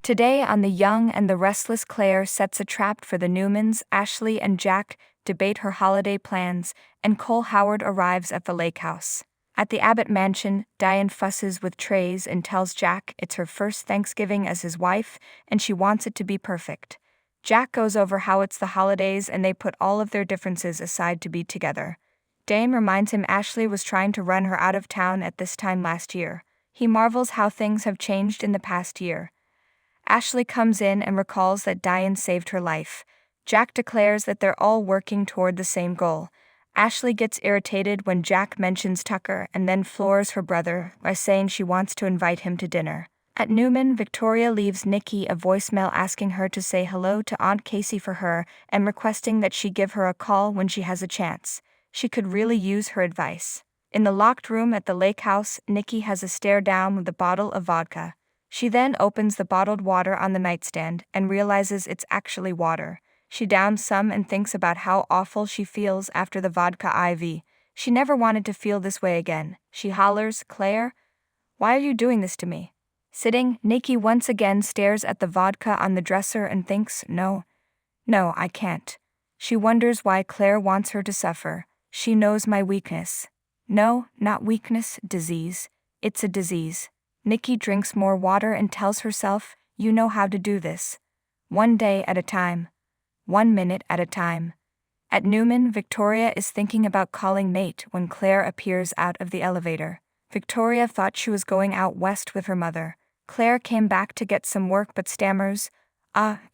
Today on The Young and the Restless, Claire sets a trap for the Newmans. Ashley and Jack debate her holiday plans, and Cole Howard arrives at the lake house. At the Abbott mansion, Diane fusses with trays and tells Jack it's her first Thanksgiving as his wife, and she wants it to be perfect. Jack goes over how it's the holidays and they put all of their differences aside to be together. Diane reminds him Ashley was trying to run her out of town at this time last year. He marvels how things have changed in the past year. Ashley comes in and recalls that Diane saved her life. Jack declares that they're all working toward the same goal. Ashley gets irritated when Jack mentions Tucker and then floors her brother by saying she wants to invite him to dinner. At Newman, Victoria leaves Nikki a voicemail asking her to say hello to Aunt Casey for her and requesting that she give her a call when she has a chance. She could really use her advice. In the locked room at the lake house, Nikki has a stare down with a bottle of vodka. She then opens the bottled water on the nightstand and realizes it's actually water. She downs some and thinks about how awful she feels after the vodka IV. She never wanted to feel this way again. She hollers, "Claire, why are you doing this to me?" Sitting, Nikki once again stares at the vodka on the dresser and thinks, No, I can't. She wonders why Claire wants her to suffer. She knows my weakness. No, not weakness, disease. It's a disease. Nikki drinks more water and tells herself, you know how to do this. One day at a time. 1 minute at a time. At Newman, Victoria is thinking about calling Nate when Claire appears out of the elevator. Victoria thought she was going out west with her mother. Claire came back to get some work but stammers,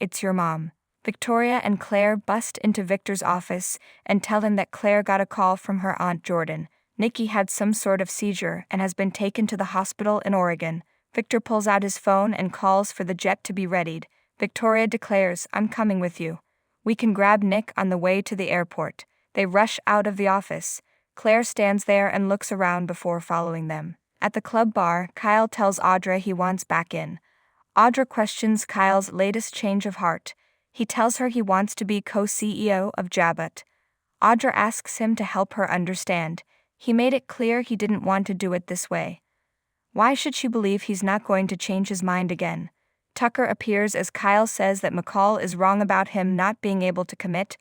it's your mom. Victoria and Claire bust into Victor's office and tell him that Claire got a call from her Aunt Jordan. Nikki had some sort of seizure and has been taken to the hospital in Oregon. Victor pulls out his phone and calls for the jet to be readied. Victoria declares, I'm coming with you. We can grab Nick on the way to the airport. They rush out of the office. Claire stands there and looks around before following them. At the club bar, Kyle tells Audra he wants back in. Audra questions Kyle's latest change of heart. He tells her he wants to be co-CEO of Jabot. Audra asks him to help her understand. He made it clear he didn't want to do it this way. Why should she believe he's not going to change his mind again? Tucker appears as Kyle says that McCall is wrong about him not being able to commit,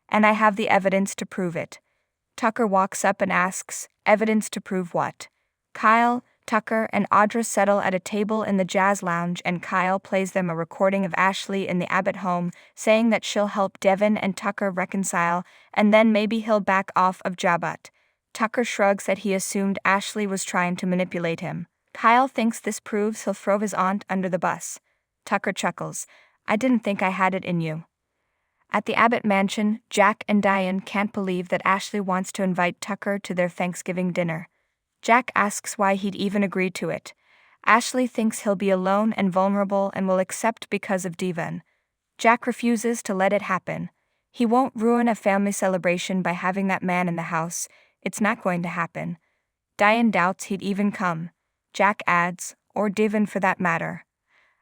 and I have the evidence to prove it. Tucker walks up and asks, evidence to prove what? Kyle, Tucker, and Audra settle at a table in the jazz lounge and Kyle plays them a recording of Ashley in the Abbott home, saying that she'll help Devin and Tucker reconcile, and then maybe he'll back off of Jabot. Tucker shrugs that he assumed Ashley was trying to manipulate him. Kyle thinks this proves he'll throw his aunt under the bus. Tucker chuckles, I didn't think I had it in you. At the Abbott mansion, Jack and Diane can't believe that Ashley wants to invite Tucker to their Thanksgiving dinner. Jack asks why he'd even agreed to it. Ashley thinks he'll be alone and vulnerable and will accept because of Devon. Jack refuses to let it happen. He won't ruin a family celebration by having that man in the house. It's not going to happen. Diane doubts he'd even come. Jack adds, or Devon for that matter.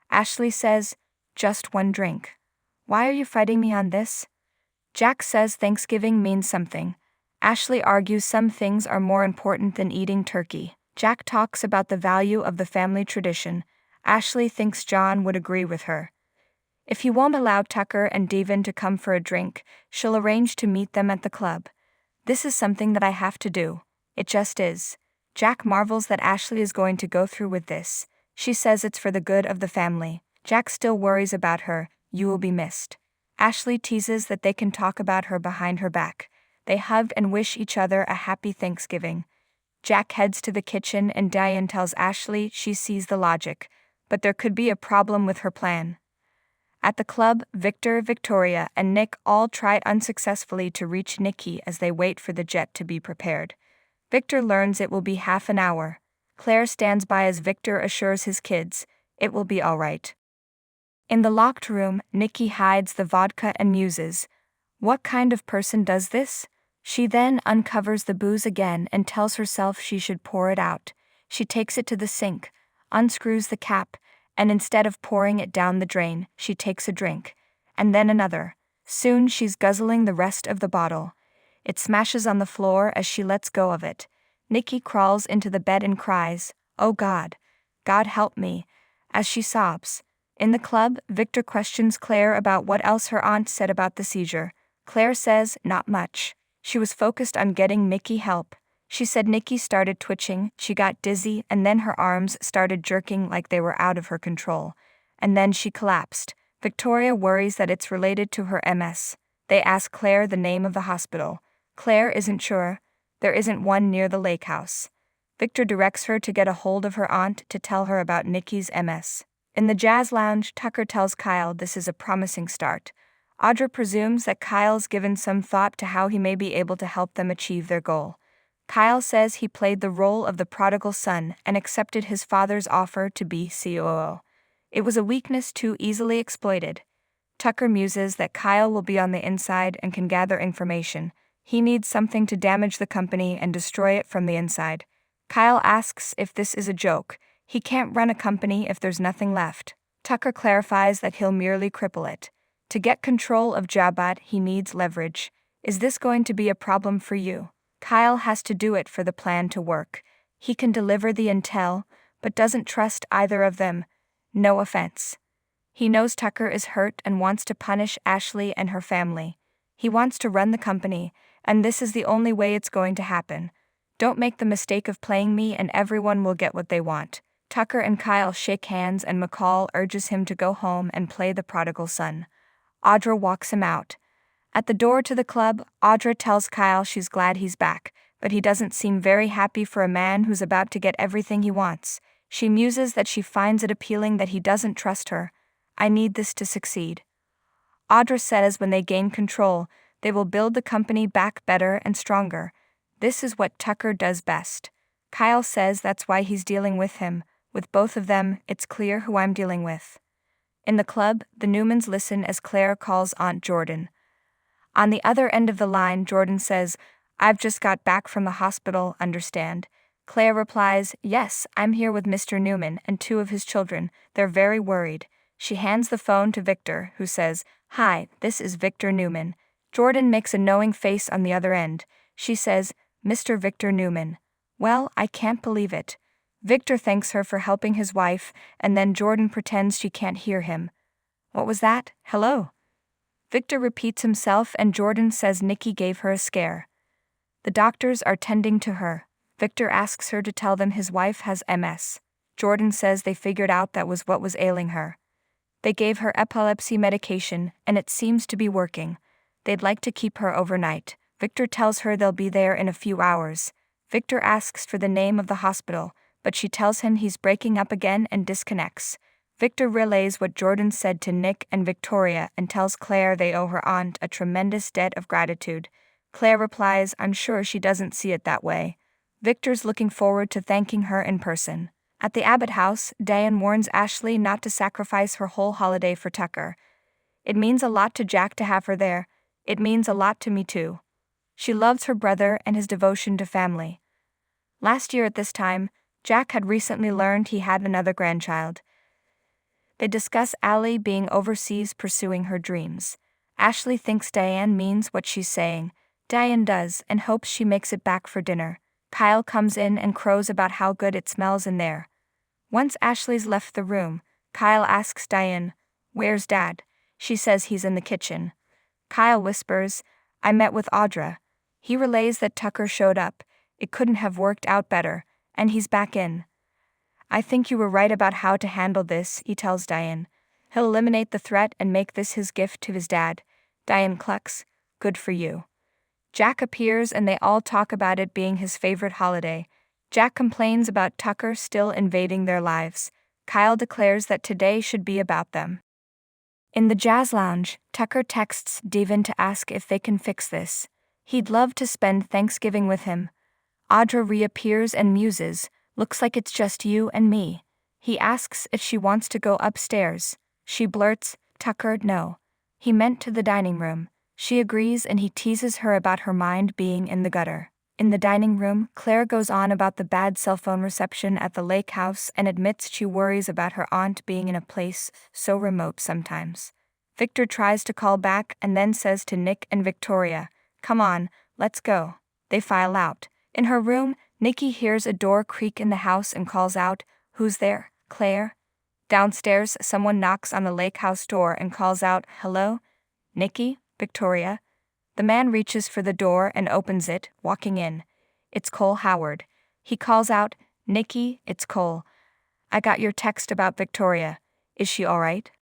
Ashley says, just one drink. Why are you fighting me on this? Jack says Thanksgiving means something. Ashley argues some things are more important than eating turkey. Jack talks about the value of the family tradition. Ashley thinks John would agree with her. If he won't allow Tucker and Devon to come for a drink, she'll arrange to meet them at the club. This is something that I have to do. It just is. Jack marvels that Ashley is going to go through with this. She says it's for the good of the family. Jack still worries about her. You will be missed. Ashley teases that they can talk about her behind her back. They hug and wish each other a happy Thanksgiving. Jack heads to the kitchen and Diane tells Ashley she sees the logic, but there could be a problem with her plan. At the club, Victor, Victoria, and Nick all try unsuccessfully to reach Nikki as they wait for the jet to be prepared. Victor learns it will be half an hour. Claire stands by as Victor assures his kids, it will be all right. In the locked room, Nikki hides the vodka and muses. What kind of person does this? She then uncovers the booze again and tells herself she should pour it out. She takes it to the sink, unscrews the cap, and instead of pouring it down the drain, she takes a drink, and then another. Soon she's guzzling the rest of the bottle. It smashes on the floor as she lets go of it. Nikki crawls into the bed and cries, "Oh God, God help me," as she sobs. In the club, Victor questions Claire about what else her aunt said about the seizure. Claire says, not much. She was focused on getting Nikki help. She said Nikki started twitching, she got dizzy, and then her arms started jerking like they were out of her control. And then she collapsed. Victoria worries that it's related to her MS. They ask Claire the name of the hospital. Claire isn't sure. There isn't one near the lake house. Victor directs her to get a hold of her aunt to tell her about Nikki's MS. In the jazz lounge, Tucker tells Kyle this is a promising start. Audra presumes that Kyle's given some thought to how he may be able to help them achieve their goal. Kyle says he played the role of the prodigal son and accepted his father's offer to be COO. It was a weakness too easily exploited. Tucker muses that Kyle will be on the inside and can gather information. He needs something to damage the company and destroy it from the inside. Kyle asks if this is a joke. He can't run a company if there's nothing left. Tucker clarifies that he'll merely cripple it. To get control of Jabat, he needs leverage. Is this going to be a problem for you? Kyle has to do it for the plan to work. He can deliver the intel, but doesn't trust either of them. No offense. He knows Tucker is hurt and wants to punish Ashley and her family. He wants to run the company, and this is the only way it's going to happen. Don't make the mistake of playing me and everyone will get what they want. Tucker and Kyle shake hands and McCall urges him to go home and play the prodigal son. Audra walks him out. At the door to the club, Audra tells Kyle she's glad he's back, but he doesn't seem very happy for a man who's about to get everything he wants. She muses that she finds it appealing that he doesn't trust her. I need this to succeed. Audra says when they gain control, they will build the company back better and stronger. This is what Tucker does best. Kyle says that's why he's dealing with him. With both of them, it's clear who I'm dealing with. In the club, the Newmans listen as Claire calls Aunt Jordan. On the other end of the line, Jordan says, I've just got back from the hospital, understand? Claire replies, yes, I'm here with Mr. Newman and 2 of his children. They're very worried. She hands the phone to Victor, who says, hi, this is Victor Newman. Jordan makes a knowing face on the other end. She says, Mr. Victor Newman. Well, I can't believe it. Victor thanks her for helping his wife, and then Jordan pretends she can't hear him. What was that? Hello? Victor repeats himself and Jordan says Nikki gave her a scare. The doctors are tending to her. Victor asks her to tell them his wife has MS. Jordan says they figured out that was what was ailing her. They gave her epilepsy medication, and it seems to be working. They'd like to keep her overnight. Victor tells her they'll be there in a few hours. Victor asks for the name of the hospital, but she tells him he's breaking up again and disconnects. Victor relays what Jordan said to Nick and Victoria and tells Claire they owe her aunt a tremendous debt of gratitude. Claire replies, I'm sure she doesn't see it that way. Victor's looking forward to thanking her in person. At the Abbott house, Diane warns Ashley not to sacrifice her whole holiday for Tucker. It means a lot to Jack to have her there. It means a lot to me too. She loves her brother and his devotion to family. Last year at this time, Jack had recently learned he had another grandchild. They discuss Allie being overseas pursuing her dreams. Ashley thinks Diane means what she's saying. Diane does and hopes she makes it back for dinner. Kyle comes in and crows about how good it smells in there. Once Ashley's left the room, Kyle asks Diane, where's Dad? She says he's in the kitchen. Kyle whispers, I met with Audra. He relays that Tucker showed up. It couldn't have worked out better, and he's back in. I think you were right about how to handle this, he tells Diane. He'll eliminate the threat and make this his gift to his dad. Diane clucks, good for you. Jack appears and they all talk about it being his favorite holiday. Jack complains about Tucker still invading their lives. Kyle declares that today should be about them. In the jazz lounge, Tucker texts Devin to ask if they can fix this. He'd love to spend Thanksgiving with him. Audra reappears and muses, looks like it's just you and me. He asks if she wants to go upstairs. She blurts, Tucker, no. He meant to the dining room. She agrees and he teases her about her mind being in the gutter. In the dining room, Claire goes on about the bad cell phone reception at the lake house and admits she worries about her aunt being in a place so remote sometimes. Victor tries to call back and then says to Nick and Victoria, come on, let's go. They file out. In her room, Nikki hears a door creak in the house and calls out, who's there, Claire? Downstairs, someone knocks on the lake house door and calls out, "Hello? Nikki? Victoria?" The man reaches for the door and opens it, walking in. It's Cole Howard. He calls out, "Nikki, it's Cole. I got your text about Victoria. Is she all right?"